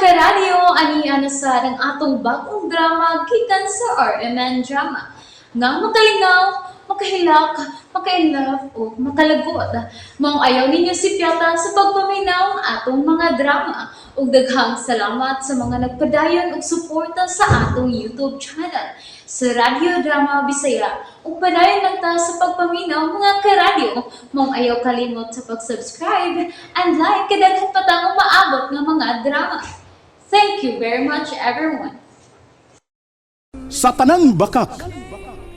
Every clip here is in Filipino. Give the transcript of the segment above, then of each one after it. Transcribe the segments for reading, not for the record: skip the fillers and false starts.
karadyo, aniya na sa ng atong bagong drama gikan sa RMN Drama. Nga makalingaw, makahilak, maka-inlove, o makalagod. Maong ayaw ninyo si Piata sa pagpaminaw ang atong mga drama. Ug daghang salamat sa mga nagpadayon ug suporta sa atong YouTube channel sa Radyo Drama Bisaya. Ug padayon lang ta sa pagpaminaw mga karadyo. Maong ayaw kalimot sa pag-subscribe and like kadaghan pa tang maabot nga mga drama. Thank you very much everyone. Sa tanang bakak,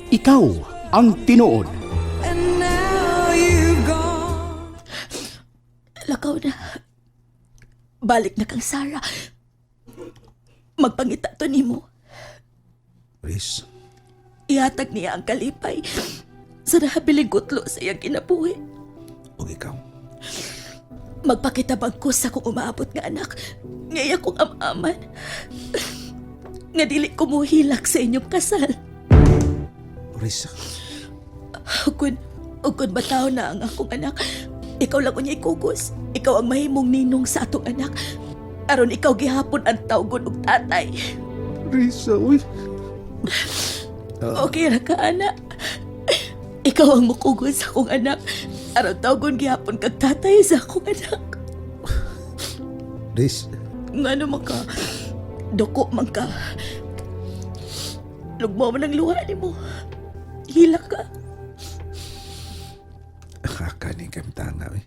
ikaw ang tinuod. And now you've gone. Lakaw na. Balik na kang Sara. Magpangita to nimo. Riz, Ihatag niya ang kalipay sa nahabiling kutlo sa iyang kinabuhi. o ikaw. Magpakitabang ko sa kung umaabot nga anak. Ngaya kong amaman. Nga dili ko muhilak sa inyong kasal. Riz, Ugod bataw na ang akong anak. Ikaw lang unya'y kugos. Ikaw ang mahimong ninong sa atong anak. Aron ikaw gihapon ang tawgon og tatay. Riz, uy. Okay ra ka, anak. Ikaw ang mukugod sa akong anak. Aron tawgon gihapon kag tatay sa akong anak. Riz, Ngano man ka? Doko man ka. Lugmo man ang luha ni mo. Hila ka. kakanin kami tanga, eh.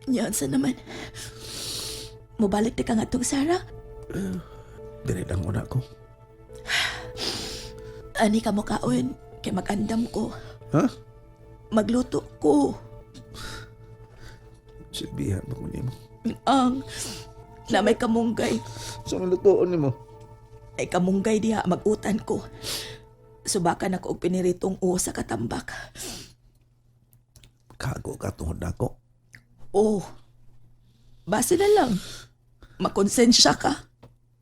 Yan sa naman. Mubalik di ka nga tong Sara. Dili lang una ko. Ani ka mo kaon. Kay magandam ko. Ha? Magluto ko. Silbihan mo ko niyo. Ang na may kamunggay. So, nalutoon niyo mo? Ay kamunggay diha magutan ko. Subakan ako og piniritong uho sa katambak. Kago ka tungod ako. Oh. Base na lang. Makonsensya ka.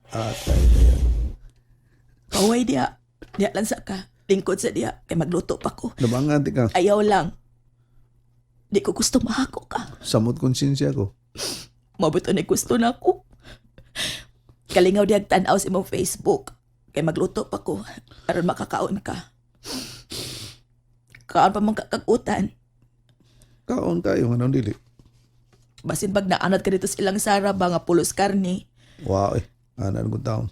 Atay na yan. Kaway diha. Diha lang sa ka. Lingkod sa diha. Kay magluto pa ko. Nabangan di ka. Ayaw lang. Di ko gusto mahako ka. Samot konsensya ko. Mabuto na gusto na ako. Kalingaw diag tanaw sa imong Facebook. Kay magluto pa ko. Aron makakaon ka. Kaon pa man kakagutan. Kaon tayo, anong dili? Basin pag naanad ka dito sa ilang Sara ba nga pulos karni. Wow, eh. Anan ko taon.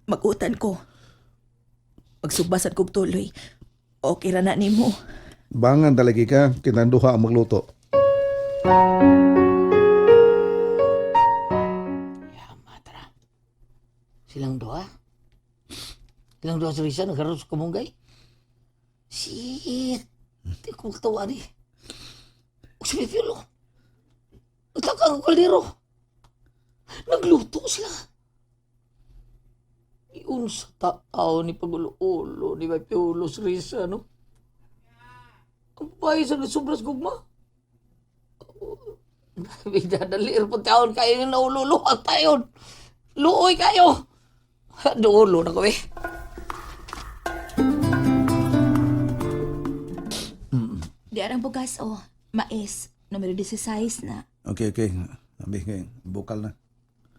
Magutan ko. Pagsubasan kong tuloy. Okay ra na nimo. Bangan talagi ka, kinanduha ang magluto. Matra. Silang doa? Silang doa sa Risa, nagkaroon sa kamunggay? Shit! Hindi ko magtawa ni. Huwag sa Pipiolo. Nagtaka ang kaldero. Nagluto sila. Iyon sa tao ni Pagulo-ulo ni Pipiolo sa Risa, no? Ang bahay sa nasubras gugma. Bigdadalir po taon kayo yung naululuhan tayo. Luoy kayo. Duulo na kami. Di arang bugas o. Mais. Numero 16 na. Okay. Ambi kayo, bukal na.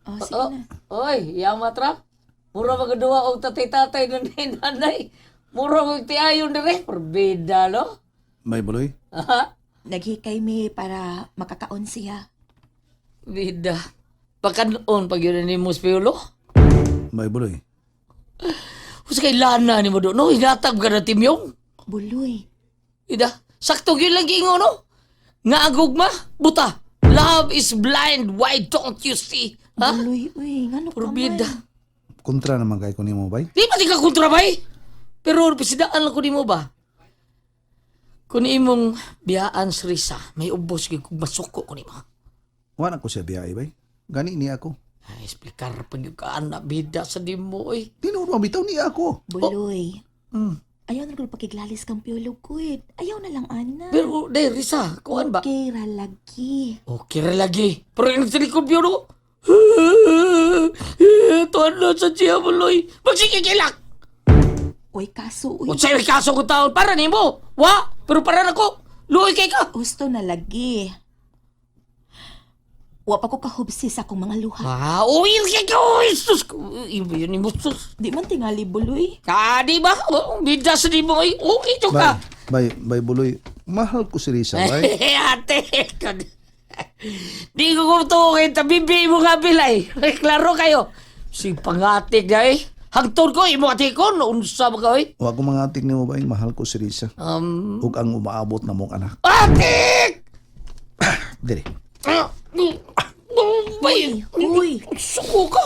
O, sige Oh, na. oy, Yamatra. Mura magaduwa og tatay-tatay ng nanay. Mura mag tiayon dire. Perbeda, no? May buloy? Aha. Naghikay mi para makakaon siya. Bida. Pagkanoon pag yun ni Muspiolo. May buloy? Kasi kay Lana ni mo doon, no? Hinatab ka na timyong. Buloy. Ida, sakto yun lang gingo, no? Nga agugma, buta. Love is blind, why don't you see? Ha? Buloy, uy. Ngano ka Perbeda. man? Kontra naman kayo ko ni mo, bay? Di ba di ka kontrabay? Pero pisidaan lang ko ni mo ba? Kung imong biyaan sa Risa, may ubos kung masuko ko ni mo. Wala ko siya biyay, bay. Gani ni ako. Ay, explicar pa yung kaana, bida sa di mo, eh. Tinuro, bitaw ni ako. Buloy. Hmm. Ayaw na kung pakiglalis kang piolog ko eh. Ayaw na lang, ana. Pero, dahil Risa, kuhan ba? Okay ra lagi. Okay ra lagi. Pero yung silikod biyo, no? Tuwan na sa siya, Buloy. Magsikikilak! Uy, kaso, uy. O sa'yo, kaso ko taon. Para ni mo. Wa? Pero para na ko. Luoy kay ka. Gusto na lagi. Wa pa ko kahubsi sa akong mga luha. Uy, uy, sus. Ibo yun mo, sus. Di man tingali, Buloy. Di ba? Bidas di mo, uy. Ito ka. Bay, Buloy, mahal ko si Risa, bay. Ate, di ko kumtukin, tabibi mo nga bilay. Klaro kayo. Si pangatik na eh. Hagtod ko, imo ati ko, unsa mo ka, uy. Wa ko mga atik ni mo, bay, mahal ko si Risa. Ug ang umaabot na mong anak. Atik! Dili. Bay, Uy. suko ka.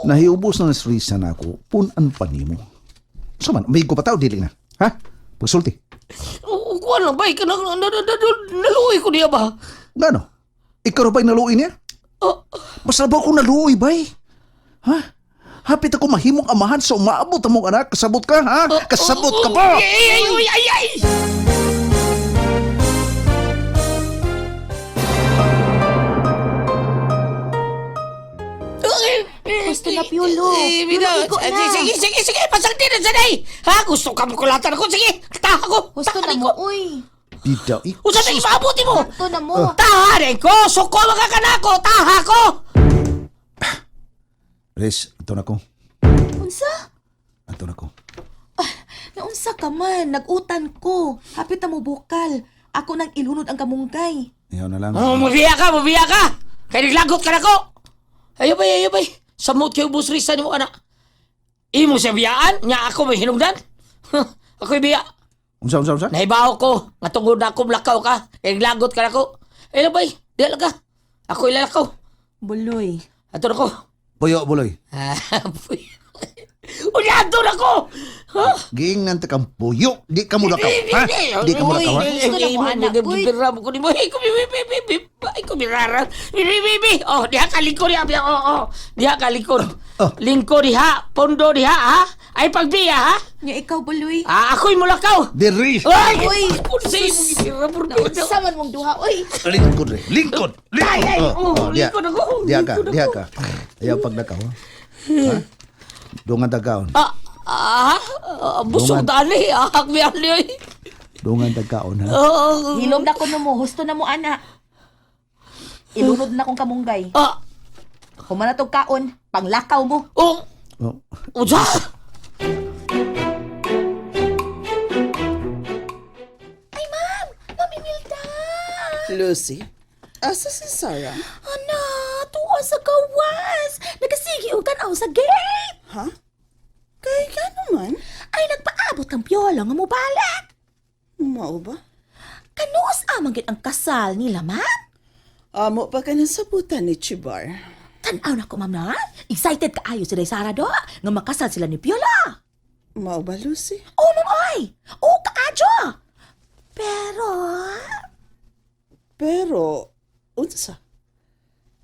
Nahiubos na si Risa na ako, punan pa nimo. So man, may ko pa tao, dili na. Ha? Pagsulti. Kuha lang, bay, naluwi ko niya ba? Ngano? Ikaw ba'y naluoy niya? Basta ba ako naluoy, bay? Ha? Hapit ako mahimong amahan sa umaabot ang mong anak. Kasabot ka, ha? Kasabot ka ba? Ay! Gusto na, Piolo. Lumigo na. Sige, pasalti na dyan eh! Ha? Gusto ka makulatan ako? Sige, taha ko! Gusto na mo, uy. Bida, Usa na imabuti mo! Gusto na mo. Taha rin ko! Suko mga kanako! Taha ko! Riz, ito na ko. Unsa? Ito na ko. Naunsa ka man, nagutan ko. Hapit na mo bukal. Ako nang ilunod ang kamunggay. Iyaw na lang. Mabiya ka! Kaya naglagot ka na ko! Ayaw bay! Samot kayo busrisa ni mo anak. Imo siya biyaan? Nga ako may hinungdan? Ako'y biya. Unsa? Nahibaw ko. Nga tungod na akong lakaw ka. Kaya naglagot ka na ko. Ayaw bay! Di ka. Ako ilalakaw. Buloy. Ato na ko. Puyo, Buloy. Uliado na ko! Ha? Giingnan ta kang puyo. Di ka mo lakaw. Ha? Di ka mo lakaw, ha? Gusto na mo, anak, uy. Bibiramo ko ni mo. Ay, kumiraran. Bibi. Oh, diha ka lingkod diha. Oh. Diha ka lingkod. Lingkod diha. Pondo diha, ha? Ay, pagbiya, ha? Nga ikaw, Buloy. Ako'y mulakaw. Di, Riz. Ay! Uy! Punsay mo gibiramo. Naunsa man mong duha, uy. Lingkod, Riz. Lingkod. Ay, Diha. lingkod ako. Diha ka. Ayaw pag nakaw, ha? Dungan dagaon. Busog dali. Hakbihan niyo, eh. Dungan dagaon, ha? Hilom na ko na mo. Gusto na mo, anak. Ilunod na kong kamunggay. Humana tong kaon. Panglakaw mo. Oh. Usa! Mamimilda! Lucy, asa si Sarah? Ana, tuwa sa gawas. Nagasigi og tanaw sa gate. Ha? Kay ka naman? Ay, nagpaabot kang piola nga mo balik. Mao ba? Kanuos amang gid ang kasal nila, ma'am. Amo pa ka ng sabutan ni Chibar. Tanaw na ko, ma'am, na. Excited kaayo si Sara do nga makasal sila ni Piola. Mao ba, Lucy? Oh, ma'am, ay. Oh, kaadyo. Pero, Unsa?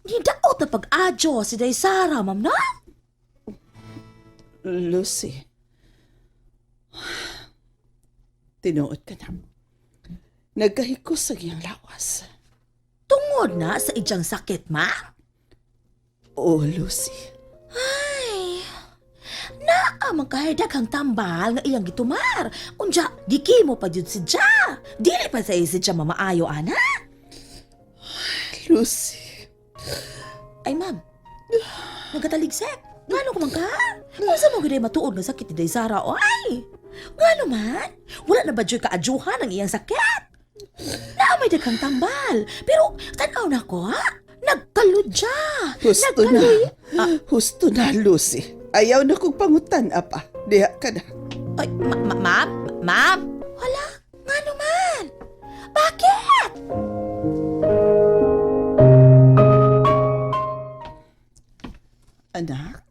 nidaot na pag-adyo si Sara, ma'am, na. Lucy. Tinuod ka na. Nagkahikos sa giyang lawas. Tungod na sa idyang sakit, ma'am. Oh, Lucy. Ay, naamang kahidaghang tambal nga iyang gitumar. Unja, giki mo pa jud si Ja. Dili pa sa si Ja mamaayo, ana. Lucy. Ay, ma'am. Nagkataligsek. Ngano ko man ka? Unsa mo gid matuod nga sakit ni Sara, oy? Ngano man? Wala na ba jud kaadyuhan ang iyang sakit? Naamay daghang tambal. Pero tan-aw na ko, ha? Nagkaludya. Husto na, Lucy. Ayaw na kong pangutan, apa. Diha ka na. Ay, ma'am? Wala, nga naman. Bakit? Anak?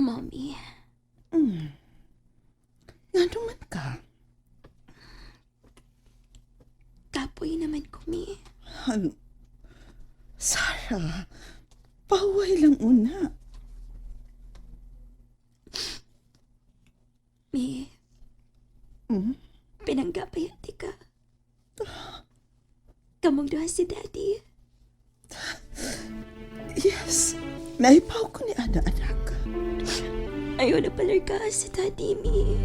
Mommy, Nga naman ka? kapoy naman kumi. Sarah, paway lang una. Mi, pinanggapayati ka. Kamong duha si Daddy. Yes, naipaw ko ni Ana, anak. Ayaw na pala ka si Daddy, Mi.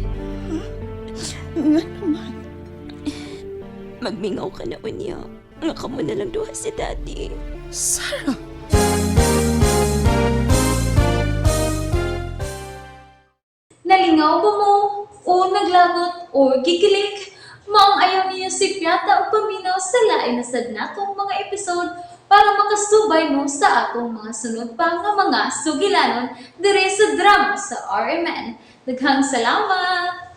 Nga naman. Magmingaw ka na unya. Nga ka mo na lang duha si Daddy. Sarah, Nalingaw ba mo? O naglagot? O gikilik? Maong ayaw niyo si Piata o paminaw sa lain na sad natong mga episode para makasubay mo sa atong mga sunod pa nga mga sugilanon dire sa drama sa RMN. Daghang salamat!